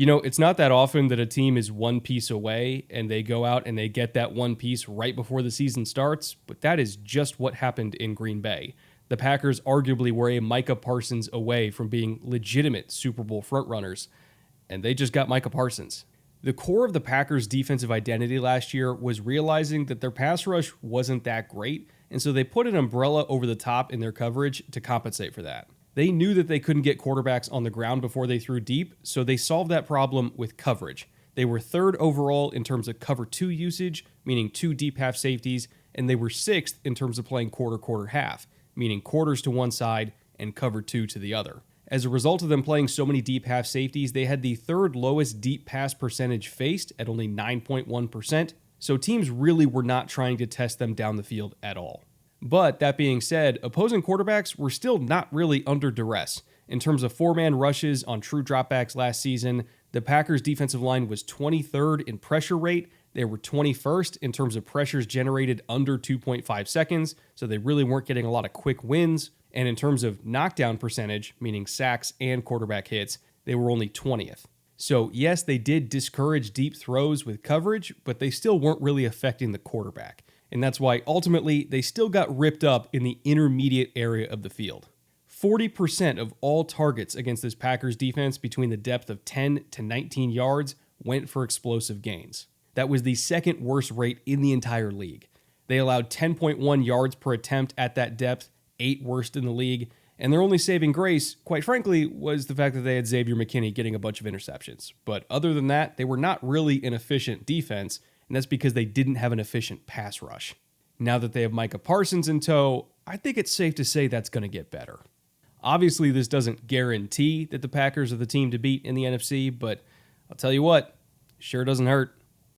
It's not that often that a team is one piece away and they go out and they get that one piece right before the season starts, but that is just what happened in Green Bay. The Packers arguably were a Micah Parsons away from being legitimate Super Bowl frontrunners, and they just got Micah Parsons. The core of the Packers' defensive identity last year was realizing that their pass rush wasn't that great, and so they put an umbrella over the top in their coverage to compensate for that. They knew that they couldn't get quarterbacks on the ground before they threw deep, so they solved that problem with coverage. They were third overall in terms of cover 2 usage, meaning 2 deep half safeties, and they were 6th in terms of playing quarter-half, meaning quarters to one side and cover 2 to the other. As a result of them playing so many deep half safeties, they had the third lowest deep pass percentage faced at only 9.1%, so teams really were not trying to test them down the field at all. But that being said, opposing quarterbacks were still not really under duress. In terms of 4-man rushes on true dropbacks last season, the Packers' defensive line was 23rd in pressure rate. They were 21st in terms of pressures generated under 2.5 seconds, so they really weren't getting a lot of quick wins. And in terms of knockdown percentage, meaning sacks and quarterback hits, they were only 20th. So yes, they did discourage deep throws with coverage, but they still weren't really affecting the quarterback. And that's why ultimately they still got ripped up in the intermediate area of the field. 40% of all targets against this Packers defense between the depth of 10 to 19 yards went for explosive gains. That was the second worst rate in the entire league. They allowed 10.1 yards per attempt at that depth, 8th worst in the league, and their only saving grace, quite frankly, was the fact that they had Xavier McKinney getting a bunch of interceptions. But other than that, they were not really an efficient defense, and that's because they didn't have an efficient pass rush. Now that they have Micah Parsons in tow, I think it's safe to say that's going to get better. Obviously, this doesn't guarantee that the Packers are the team to beat in the NFC, but I'll tell you what, sure doesn't hurt.